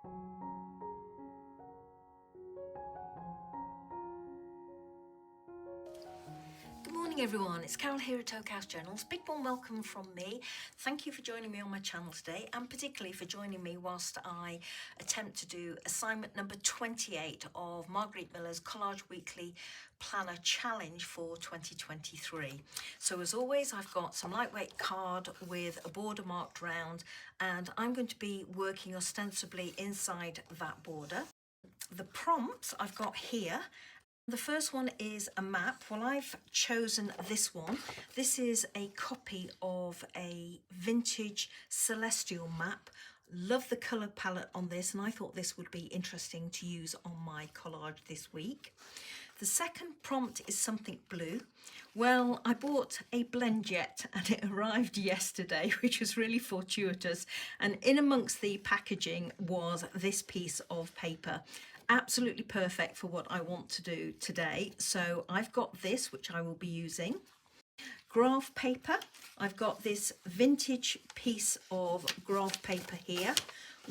Good morning everyone, it's Carol here at Collage Journals. Big warm welcome from me. Thank you for joining me on my channel today, and particularly for joining me whilst I attempt to do assignment number 28 of Margarete Miller's Collage Weekly Planner Challenge for 2023. So as always, I've got some lightweight card with a border marked round, and I'm going to be working ostensibly inside that border. The prompts I've got here. The first one is a map. Well, I've chosen this one. This is a copy of a vintage celestial map. Love the colour palette on this, and I thought this would be interesting to use on my collage this week. The second prompt is something blue. Well, I bought a blend jet and it arrived yesterday, which was really fortuitous. And in amongst the packaging was this piece of paper. Absolutely perfect for what I want to do today. So I've got this, which I will be using. Graph paper. I've got this vintage piece of graph paper here,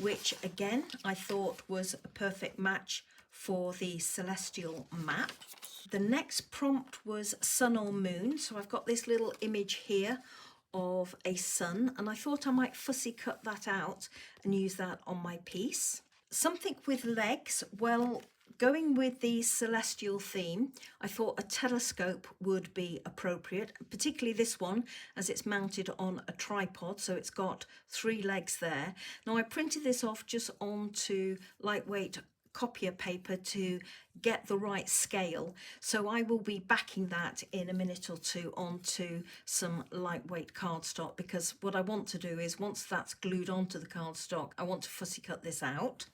which again, I thought was a perfect match for the celestial map. The next prompt was sun or moon. So I've got this little image here of a sun, and I thought I might fussy cut that out and use that on my piece. Something with legs. Well, going with the celestial theme, I thought a telescope would be appropriate, particularly this one as it's mounted on a tripod, so it's got 3 legs there. Now I printed this off just onto lightweight copier paper to get the right scale, so I will be backing that in a minute or two onto some lightweight cardstock, because what I want to do is once that's glued onto the cardstock, I want to fussy cut this out.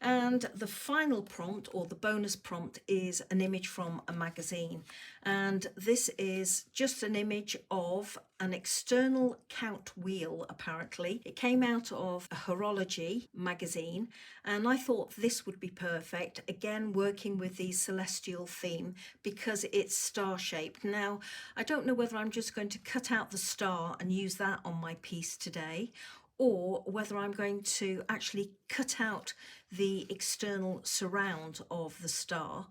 And the final prompt, or the bonus prompt, is an image from a magazine. And this is just an image of an external count wheel, apparently. It came out of a horology magazine, and I thought this would be perfect, again working with the celestial theme because it's star-shaped. Now, I don't know whether I'm just going to cut out the star and use that on my piece today, or whether I'm going to actually cut out the external surround of the star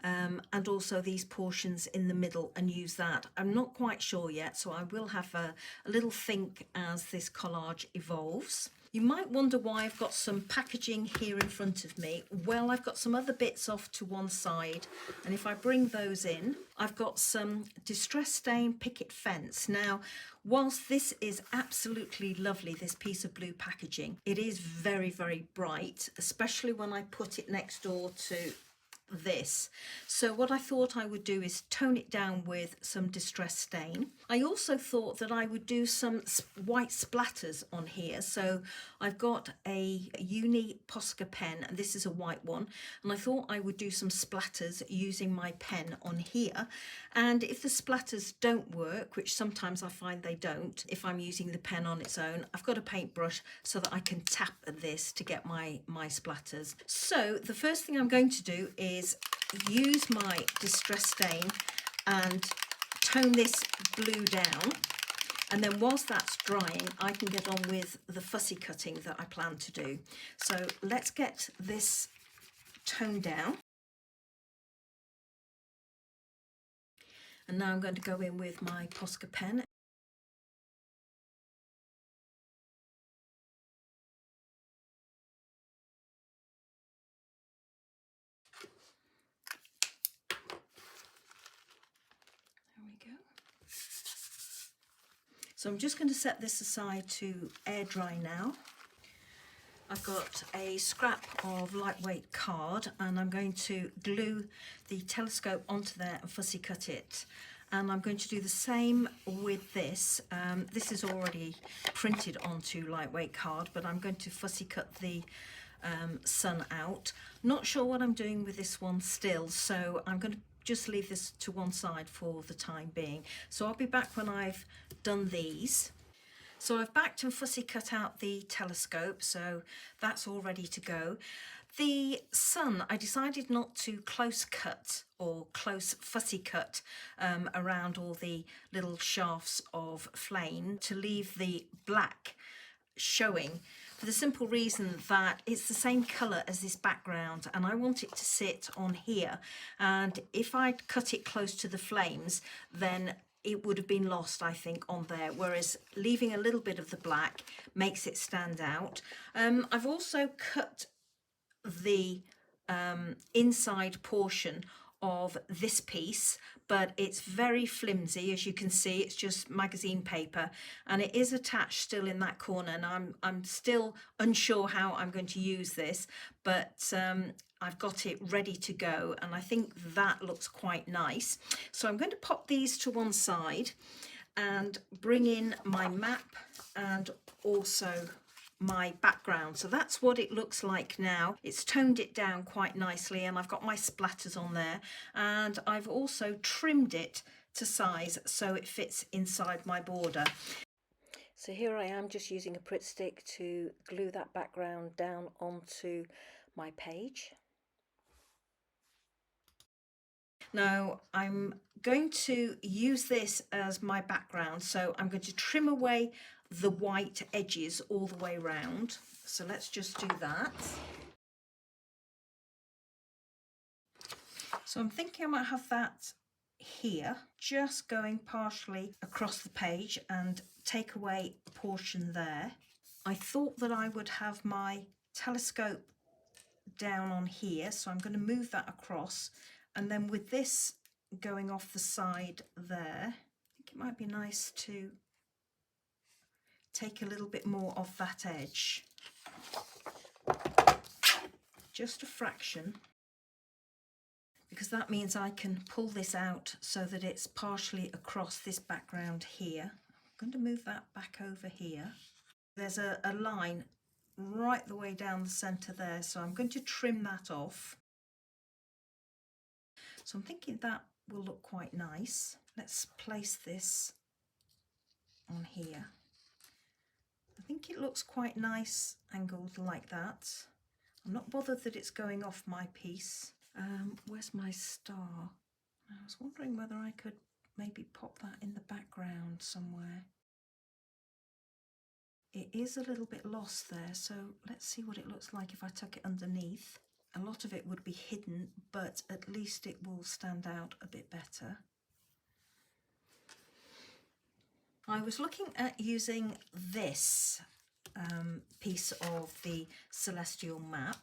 and also these portions in the middle and use that. I'm not quite sure yet, so I will have a little think as this collage evolves. You might wonder why I've got some packaging here in front of me. Well, I've got some other bits off to one side, and if I bring those in, I've got some distress stain picket fence. Now, whilst this is absolutely lovely, this piece of blue packaging, it is very, very bright, especially when I put it next door to this. So what I thought I would do is tone it down with some distress stain. I also thought that I would do some white splatters on here. So I've got a uni Posca pen, and this is a white one, and I thought I would do some splatters using my pen on here. And if the splatters don't work, which sometimes I find they don't if I'm using the pen on its own, I've got a paintbrush so that I can tap at this to get my splatters. So the first thing I'm going to do is use my distress stain and tone this blue down, and then whilst that's drying I can get on with the fussy cutting that I plan to do. So let's get this toned down, and now I'm going to go in with my Posca pen. So I'm just going to set this aside to air dry now. I've got a scrap of lightweight card, and I'm going to glue the telescope onto there and fussy cut it. And I'm going to do the same with this. This is already printed onto lightweight card, but I'm going to fussy cut the sun out. Not sure what I'm doing with this one still, so I'm going to just leave this to one side for the time being. So I'll be back when I've done these. So I've backed and fussy cut out the telescope, so that's all ready to go. The sun, I decided not to close cut or close fussy cut around all the little shafts of flame, to leave the black showing for the simple reason that it's the same colour as this background, and I want it to sit on here, and if I'd cut it close to the flames, then it would have been lost, I think, on there, whereas leaving a little bit of the black makes it stand out. I've also cut the inside portion of this piece, but it's very flimsy. As you can see, it's just magazine paper, and it is attached still in that corner, and I'm still unsure how I'm going to use this, but I've got it ready to go, and I think that looks quite nice. So I'm going to pop these to one side and bring in my map and also my background. So that's what it looks like now. It's toned it down quite nicely, and I've got my splatters on there, and I've also trimmed it to size so it fits inside my border. So here I am just using a Pritt stick to glue that background down onto my page. Now I'm going to use this as my background, so I'm going to trim away the white edges all the way around. So let's just do that. So I'm thinking I might have that here, just going partially across the page and take away a portion there. I thought that I would have my telescope down on here, so I'm going to move that across, and then with this going off the side there, I think it might be nice to take a little bit more off that edge, just a fraction, because that means I can pull this out so that it's partially across this background here. I'm going to move that back over here. There's a line right the way down the centre there, so I'm going to trim that off. So I'm thinking that will look quite nice. Let's place this on here. I think it looks quite nice angled like that. I'm not bothered that it's going off my piece. Where's my star? I was wondering whether I could maybe pop that in the background somewhere. It is a little bit lost there, so let's see what it looks like if I tuck it underneath. A lot of it would be hidden, but at least it will stand out a bit better. I was looking at using this piece of the celestial map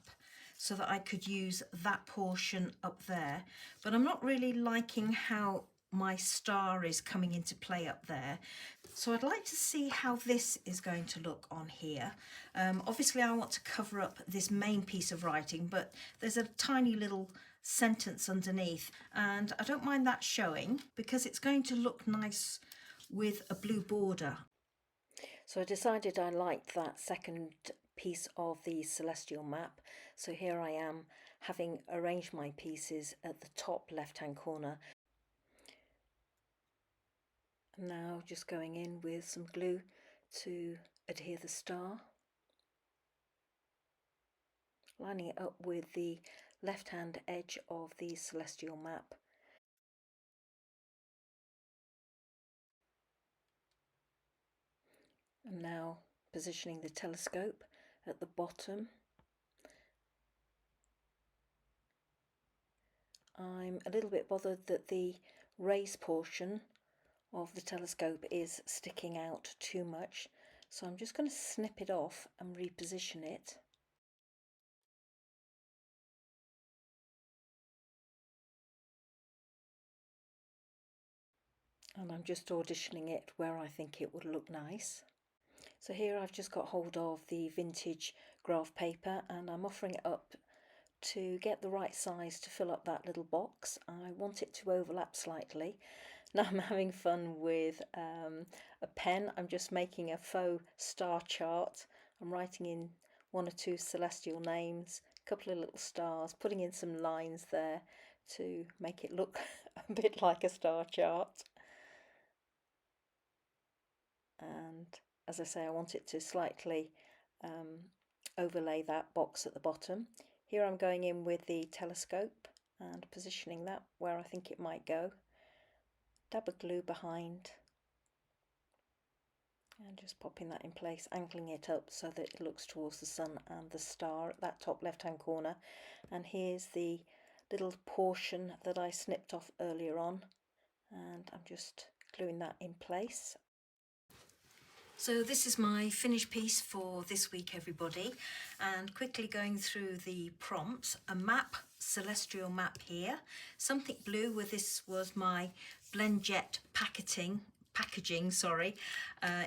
so that I could use that portion up there, but I'm not really liking how my star is coming into play up there. So I'd like to see how this is going to look on here. Obviously I want to cover up this main piece of writing, but there's a tiny little sentence underneath, and I don't mind that showing because it's going to look nice with a blue border. So I decided I liked that second piece of the celestial map. So here I am, having arranged my pieces at the top left hand corner. Now just going in with some glue to adhere the star, lining it up with the left hand edge of the celestial map. And now positioning the telescope at the bottom. I'm a little bit bothered that the raise portion of the telescope is sticking out too much, so I'm just going to snip it off and reposition it. And I'm just auditioning it where I think it would look nice. So here I've just got hold of the vintage graph paper, and I'm offering it up to get the right size to fill up that little box. I want it to overlap slightly. Now I'm having fun with a pen. I'm just making a faux star chart. I'm writing in one or two celestial names, a couple of little stars, putting in some lines there to make it look a bit like a star chart. And as I say, I want it to slightly overlay that box at the bottom. Here I'm going in with the telescope and positioning that where I think it might go. Dab of glue behind And just popping that in place, angling it up so that it looks towards the sun and the star at that top left hand corner. And here's the little portion that I snipped off earlier on, and I'm just gluing that in place. So this is my finished piece for this week, everybody, and quickly going through the prompts. A map, celestial map here, something blue, where this was my blend jet packaging,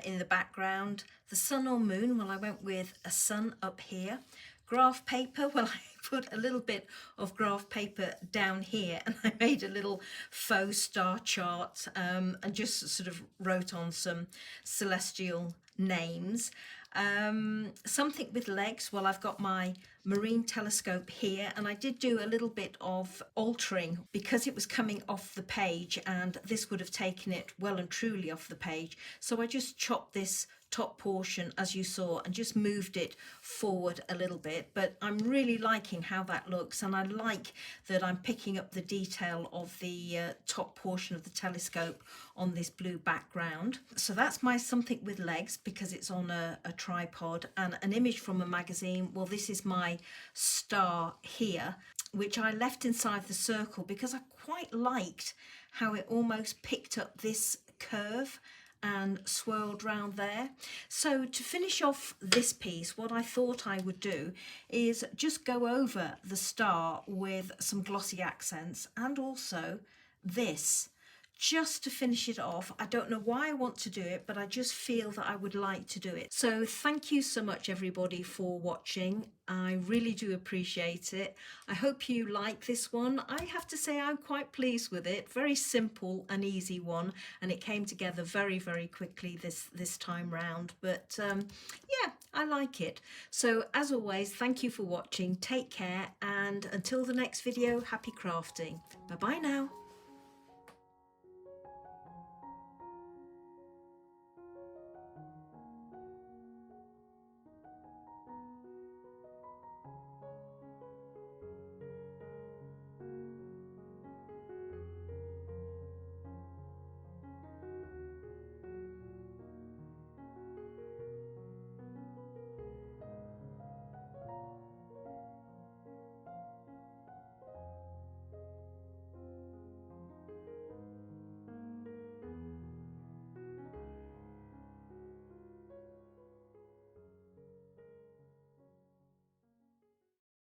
in the background. The sun or moon, well, I went with a sun up here. Graph paper, well, I put a little bit of graph paper down here, and I made a little faux star chart, and just sort of wrote on some celestial names. Something with legs, well, I've got my marine telescope here, and I did do a little bit of altering because it was coming off the page, and this would have taken it well and truly off the page. So I just chopped this top portion, as you saw, and just moved it forward a little bit. But I'm really liking how that looks, and I like that I'm picking up the detail of the top portion of the telescope on this blue background. So that's my something with legs, because it's on a tripod. And an image from a magazine, well, this is my star here, which I left inside the circle because I quite liked how it almost picked up this curve and swirled round there. So to finish off this piece, what I thought I would do is just go over the star with some glossy accents, and also this, just to finish it off. I don't know why I want to do it, but I just feel that I would like to do it. So thank you so much, everybody, for watching. I really do appreciate it. I hope you like this one. I have to say I'm quite pleased with it. Very simple and easy one, and it came together very, very quickly this time round. But yeah, I like it. So as always, thank you for watching. Take care, and until the next video, happy crafting. Bye bye now.